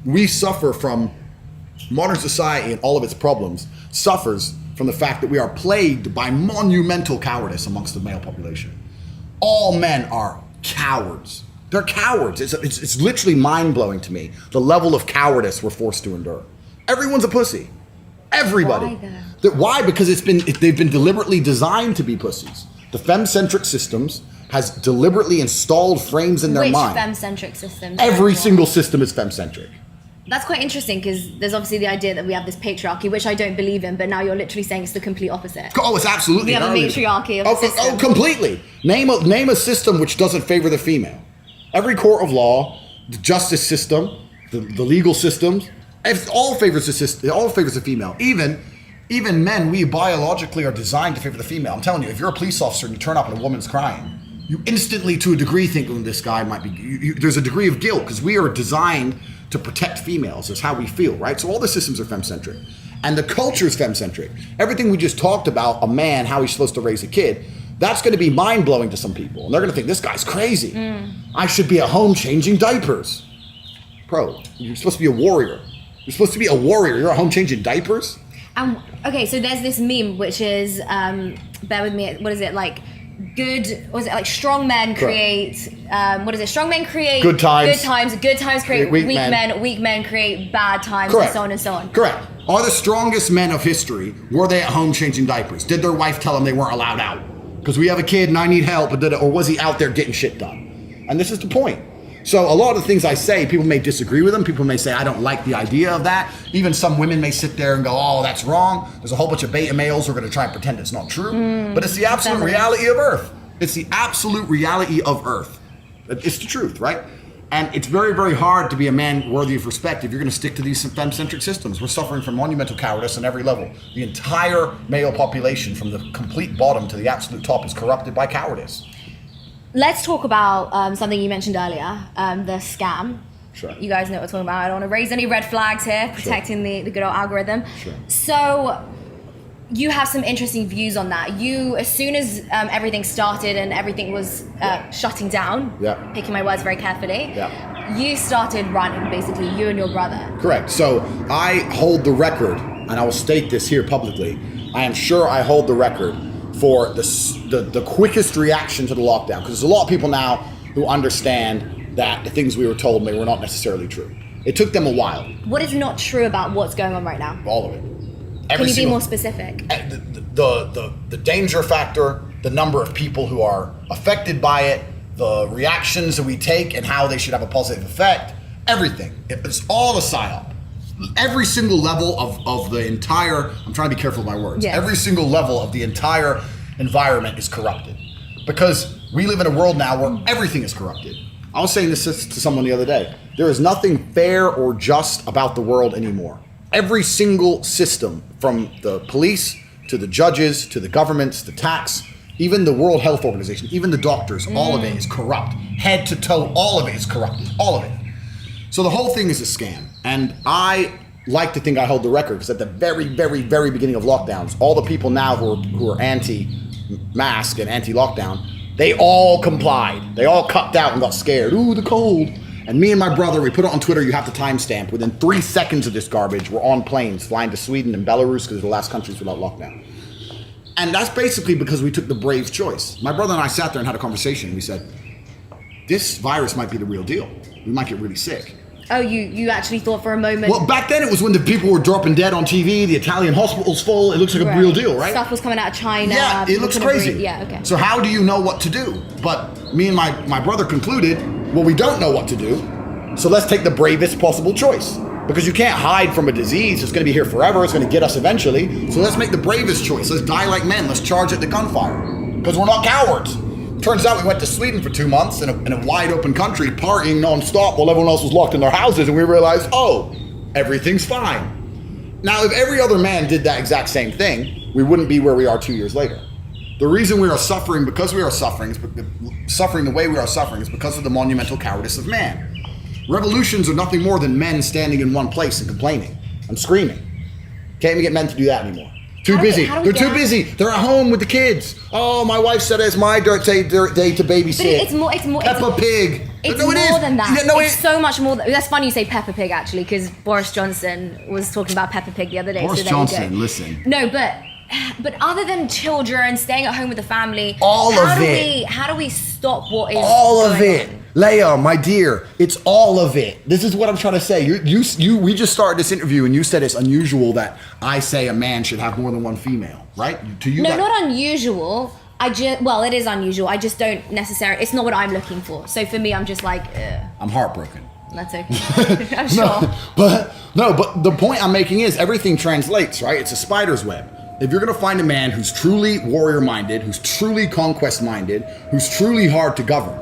we suffer from modern society and all of its problems suffers from the fact that we are plagued by monumental cowardice amongst the male population. All men are cowards. They're cowards. It's literally mind-blowing to me, the level of cowardice we're forced to endure. Everyone's a pussy. Everybody. Why though? Why? Because they've been deliberately designed to be pussies. The femme-centric systems has deliberately installed frames in their mind. Which femme-centric systems? Every single system is femme-centric. That's quite interesting because there's obviously the idea that we have this patriarchy, which I don't believe in, but now you're literally saying it's the complete opposite. Oh, it's absolutely. We have a matriarchy of a system. Oh, completely. Name a system which doesn't favor the female. Every court of law, the justice system, the legal systems, it all favors the system. It all favors the female. Even men, we biologically are designed to favor the female. I'm telling you, if you're a police officer and you turn up and a woman's crying, you instantly, to a degree, think, oh, this guy might be. There's a degree of guilt because we are designed to protect females. It's how we feel, right? So all the systems are femme-centric. And the culture is femme-centric. Everything we just talked about, a man, how he's supposed to raise a kid, that's going to be mind-blowing to some people. And they're going to think, this guy's crazy. I should be at home changing diapers. Bro, you're supposed to be a warrior. You're supposed to be a warrior. You're at home changing diapers? Okay, so there's this meme, which is, bear with me, what is it, like, strong men create, strong men create good times create weak men create bad times, Correct. And so on and so on. Correct. Are the strongest men of history, were they at home changing diapers? Did their wife tell them they weren't allowed out? Because we have a kid and I need help, or was he out there getting shit done? And this is the point. So a lot of the things I say, people may disagree with them. People may say, I don't like the idea of that. Even some women may sit there and go, oh, that's wrong. There's a whole bunch of beta males who are going to try and pretend it's not true. But it's the absolute reality of Earth. It's the absolute reality of Earth. It's the truth, right? And it's very, very hard to be a man worthy of respect if you're going to stick to these femme-centric systems. We're suffering from monumental cowardice on every level. The entire male population, from the complete bottom to the absolute top, is corrupted by cowardice. Let's talk about something you mentioned earlier, the scam. Sure. You guys know what we're talking about. I don't want to raise any red flags here, protecting the good old algorithm. Sure. So you have some interesting views on that. You, as soon as everything started and everything was shutting down, picking my words very carefully, you started running, basically, you and your brother. Correct. So I hold the record, and I will state this here publicly. I am sure I hold the record for the quickest reaction to the lockdown, because there's a lot of people now who understand that the things we were told were not necessarily true. It took them a while. What is not true about what's going on right now? All of it. Can you be more specific? The danger factor, the number of people who are affected by it, the reactions that we take and how they should have a positive effect, everything. It's all a psyop. Every single level of the entire, I'm trying to be careful with my words, every single level of the entire environment is corrupted. Because we live in a world now where everything is corrupted. I was saying this to someone the other day. There is nothing fair or just about the world anymore. Every single system, from the police to the judges to the governments, the tax, even the World Health Organization, even the doctors, all of it is corrupt. Head to toe, all of it is corrupted. All of it. So the whole thing is a scam. And I like to think I hold the record, because at the very, very, very beginning of lockdowns, all the people now who are anti-mask and anti-lockdown, they all complied. They all cupped out and got scared. Ooh, the cold. And me and my brother, we put it on Twitter, you have to timestamp. Within 3 seconds of this garbage, we're on planes flying to Sweden and Belarus, because they're the last countries without lockdown. And that's basically because we took the brave choice. My brother and I sat there and had a conversation, and we said, this virus might be the real deal. We might get really sick. Oh, you actually thought for a moment... Well, back then it was when the people were dropping dead on TV, the Italian hospital's full, it looks like a real deal, right? Stuff was coming out of China. Yeah, it looks crazy. Yeah, okay. So how do you know what to do? But me and my brother concluded, well, we don't know what to do, so let's take the bravest possible choice. Because you can't hide from a disease, it's gonna be here forever, it's gonna get us eventually, so let's make the bravest choice. Let's die like men, let's charge at the gunfire. Because we're not cowards. Turns out we went to Sweden for 2 months in a wide open country, partying nonstop while everyone else was locked in their houses, and we realized, oh, everything's fine. Now, if every other man did that exact same thing, we wouldn't be where we are 2 years later. The reason we are suffering, because we are suffering, suffering the way we are suffering, is because of the monumental cowardice of man. Revolutions are nothing more than men standing in one place and complaining and screaming. Can't even get men to do that anymore. Too busy. They're too busy. They're at home with the kids. Oh, my wife said it's my day to babysit. But it's more. Peppa Pig. It's more than that. It's so much more. That's funny you say Peppa Pig, actually, because Boris Johnson was talking about Peppa Pig the other day. Boris Johnson, listen. No, but other than children, staying at home with the family, how do we stop what is all of going it? on? Leia, my dear, it's all of it. This is what I'm trying to say. We just started this interview and you said it's unusual that I say a man should have more than one female, right? To you, no, not unusual. Well, it is unusual. I just don't necessarily. It's not what I'm looking for. So for me, I'm just like, I'm heartbroken. That's okay. I'm sure. But the point I'm making is everything translates, right? It's a spider's web. If you're gonna find a man who's truly warrior-minded, who's truly conquest-minded, who's truly hard to govern,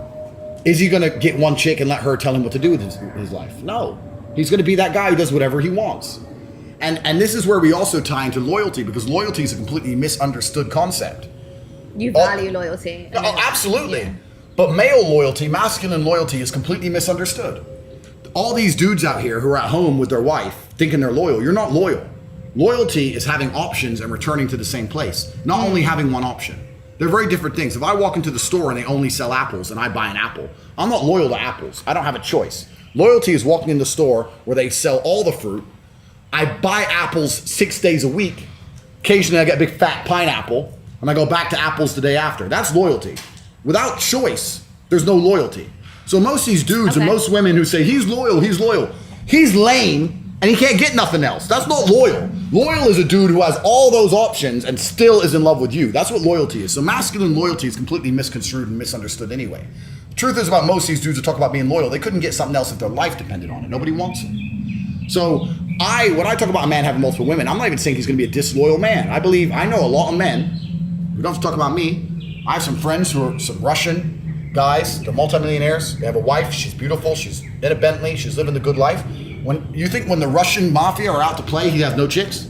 is he gonna get one chick and let her tell him what to do with his life? No. He's gonna be that guy who does whatever he wants. And this is where we also tie into loyalty, because loyalty is a completely misunderstood concept. You value loyalty. Oh, absolutely. Yeah. But male loyalty, masculine loyalty is completely misunderstood. All these dudes out here who are at home with their wife thinking they're loyal, you're not loyal. Loyalty is having options and returning to the same place, not only having one option. They're very different things. If I walk into the store and they only sell apples and I buy an apple, I'm not loyal to apples. I don't have a choice. Loyalty is walking in the store where they sell all the fruit. I buy apples 6 days a week. Occasionally I get a big fat pineapple and I go back to apples the day after. That's loyalty. Without choice, there's no loyalty. So most of these dudes and most women who say he's loyal, he's lame and he can't get nothing else. That's not loyal. Loyal is a dude who has all those options and still is in love with you. That's what loyalty is. So masculine loyalty is completely misconstrued and misunderstood anyway. The truth is about most of these dudes who talk about being loyal, they couldn't get something else if their life depended on it. Nobody wants it. So when I talk about a man having multiple women, I'm not even saying he's gonna be a disloyal man. I know a lot of men. We don't have to talk about me. I have some friends who are some Russian guys. They're multimillionaires. They have a wife. She's beautiful. She's in a Bentley. She's living the good life. When the Russian mafia are out to play, he has no chicks?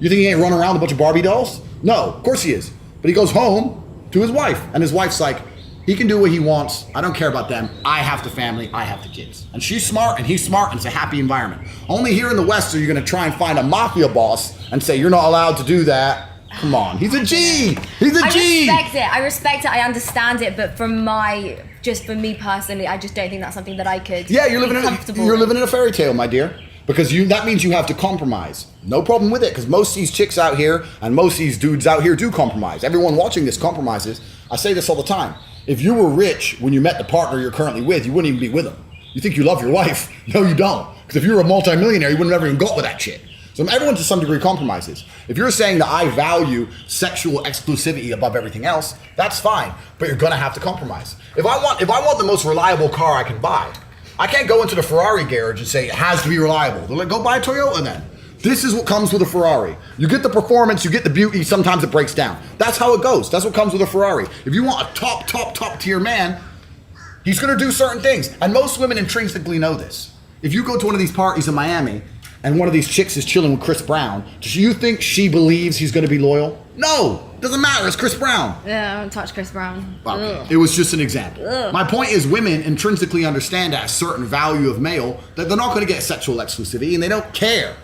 You think he ain't running around with a bunch of Barbie dolls? No, of course he is. But he goes home to his wife, and his wife's like, he can do what he wants. I don't care about them. I have the family. I have the kids. And she's smart, and he's smart, and it's a happy environment. Only here in the West are you going to try and find a mafia boss and say, you're not allowed to do that. Come on, he's a G. He's a G. I respect it. I understand it. But for me personally, I just don't think that's something that I could. Yeah, you're living in a fairy tale, my dear. Because that means you have to compromise. No problem with it, because most of these chicks out here and most of these dudes out here do compromise. Everyone watching this compromises. I say this all the time. If you were rich when you met the partner you're currently with, you wouldn't even be with him. You think you love your wife? No, you don't. Because if you were a multimillionaire, you wouldn't have ever even got with that chick. So everyone to some degree compromises. If you're saying that I value sexual exclusivity above everything else, that's fine, but you're gonna have to compromise. If I want the most reliable car I can buy, I can't go into the Ferrari garage and say it has to be reliable. They're like, go buy a Toyota then. This is what comes with a Ferrari. You get the performance, you get the beauty, sometimes it breaks down. That's how it goes. That's what comes with a Ferrari. If you want a top tier man, he's gonna do certain things. And most women intrinsically know this. If you go to one of these parties in Miami, and one of these chicks is chilling with Chris Brown, do you think she believes he's going to be loyal? No, doesn't matter. It's Chris Brown. Yeah, I don't touch Chris Brown. Okay. It was just an example. Ugh. My point is women intrinsically understand at a certain value of male that they're not going to get sexual exclusivity and they don't care.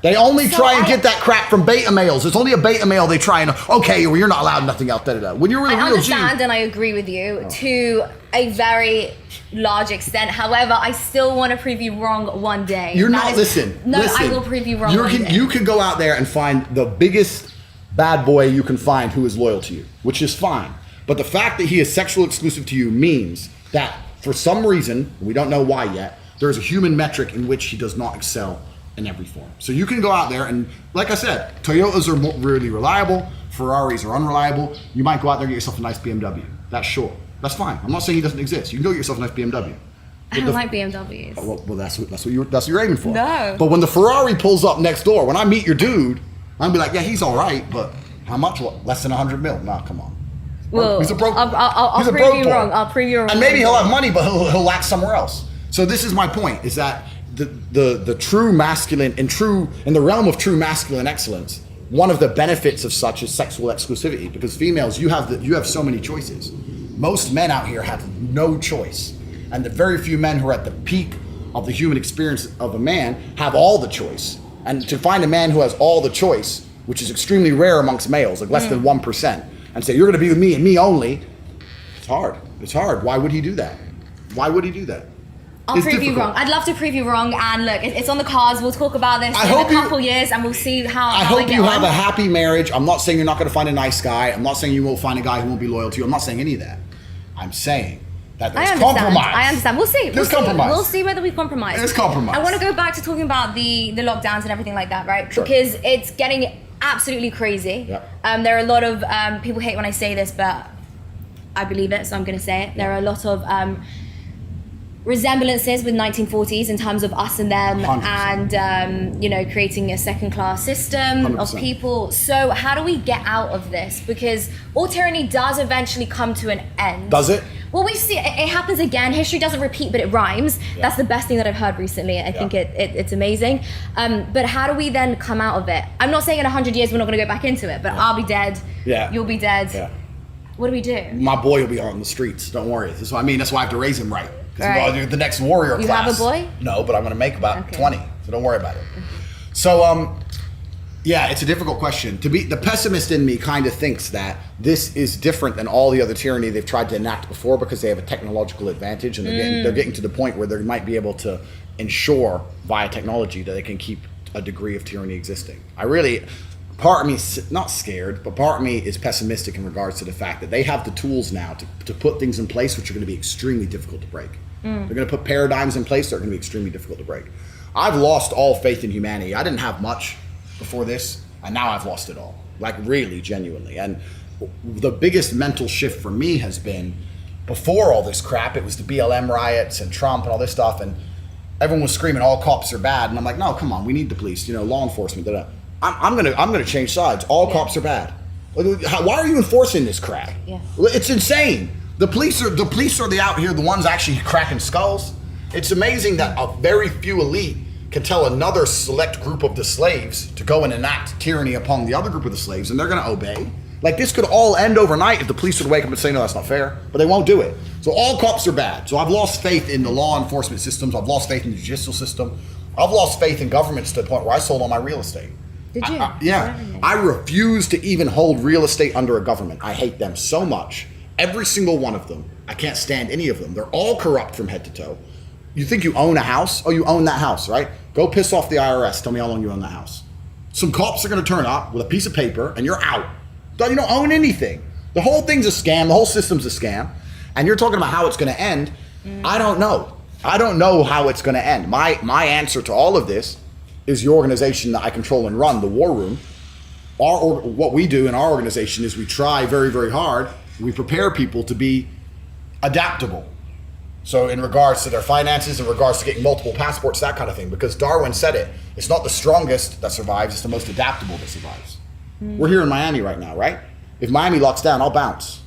They only try and get that crap from beta males. It's only a beta male they try and, okay, well, you're not allowed nothing else. When you're really I understand and I agree with you to a very large extent. However, I still want to prove you wrong one day. Listen. I will prove you wrong one day. You can go out there and find the biggest bad boy you can find who is loyal to you, which is fine. But the fact that he is sexual exclusive to you means that for some reason, we don't know why yet, there is a human metric in which he does not excel in every form. So you can go out there and, like I said, Toyotas are really reliable, Ferraris are unreliable. You might go out there and get yourself a nice BMW. That's sure. That's fine. I'm not saying he doesn't exist. You can go get yourself a nice BMW. I don't like BMWs. Well, that's what you're aiming for. No. But when the Ferrari pulls up next door, when I meet your dude, I'm gonna be like, yeah, he's all right, but how much? What? Less than 100 mil? Nah, come on. Well, he's a broke. I'll prove you wrong. I'll prove you wrong. And maybe he'll have money, but he'll lack somewhere else. So this is my point: is that the true masculine in the realm of true masculine excellence, one of the benefits of such is sexual exclusivity, because females, you have so many choices. Most men out here have no choice, and the very few men who are at the peak of the human experience of a man have all the choice. And to find a man who has all the choice, which is extremely rare amongst males, like less than 1%, and say you're going to be with me and me only, it's hard. It's hard. Why would he do that? Why would he do that? I'll prove you wrong. I'd love to prove you wrong. And look, it's on the cards. We'll talk about this in a couple years, and we'll see how. I hope you have a happy marriage. I'm not saying you're not going to find a nice guy. I'm not saying you won't find a guy who won't be loyal to you. I'm not saying any of that. I'm saying that there's compromise. I understand. We'll see. There's compromise. We'll see whether we compromise. There's compromise. I want to go back to talking about the lockdowns and everything like that, right? Sure. Because it's getting absolutely crazy. Yep. There are a lot of people hate when I say this, but I believe it, so I'm going to say it. There are a lot of resemblances with 1940s in terms of us and them 100%. And creating a second class system 100%. of people. So how do we get out of this? Because all tyranny does eventually come to an end. Does it? Well, we see it happens again. History doesn't repeat, but it rhymes. Yeah. That's the best thing that I've heard recently. I think it's amazing. But how do we then come out of it? I'm not saying in 100 years we're not going to go back into it, but I'll be dead. Yeah. You'll be dead. Yeah. What do we do? My boy will be on the streets. Don't worry. That's what I mean. That's why I have to raise him right. Because the next warrior you class. You have a boy? No, but I'm going to make about 20. So don't worry about it. So, yeah, it's a difficult question. The pessimist in me kind of thinks that this is different than all the other tyranny they've tried to enact before because they have a technological advantage and they're getting to the point where they might be able to ensure via technology that they can keep a degree of tyranny existing. Part of me is not scared, but part of me is pessimistic in regards to the fact that they have the tools now to put things in place which are going to be extremely difficult to break. They're going to put paradigms in place that are going to be extremely difficult to break. I've lost all faith in humanity. I didn't have much before this, and now I've lost it all. Like really, genuinely. And the biggest mental shift for me has been, before all this crap, it was the BLM riots and Trump and all this stuff, and everyone was screaming all cops are bad, and I'm like, no, come on, we need the police, law enforcement. I'm gonna change sides. All cops are bad. Why are you enforcing this crap? Yeah. It's insane. The police are out here, the ones actually cracking skulls. It's amazing that a very few elite can tell another select group of the slaves to go and enact tyranny upon the other group of the slaves, and they're gonna obey. Like, this could all end overnight if the police would wake up and say, no, that's not fair, but they won't do it. So all cops are bad. So I've lost faith in the law enforcement systems. I've lost faith in the judicial system. I've lost faith in governments to the point where I sold all my real estate. Did you? Yeah. I refuse to even hold real estate under a government. I hate them so much. Every single one of them. I can't stand any of them. They're all corrupt from head to toe. You think you own a house? Oh, you own that house, right? Go piss off the IRS. Tell me how long you own that house. Some cops are going to turn up with a piece of paper and you're out. You don't own anything. The whole thing's a scam. The whole system's a scam. And you're talking about how it's going to end. I don't know. I don't know how it's going to end. My answer to all of this is the organization that I control and run, the War Room. What we do in our organization is we try very, very hard. We prepare people to be adaptable. So in regards to their finances, in regards to getting multiple passports, that kind of thing. Because Darwin said it. It's not the strongest that survives, it's the most adaptable that survives. We're here in Miami right now, right? If Miami locks down, I'll bounce.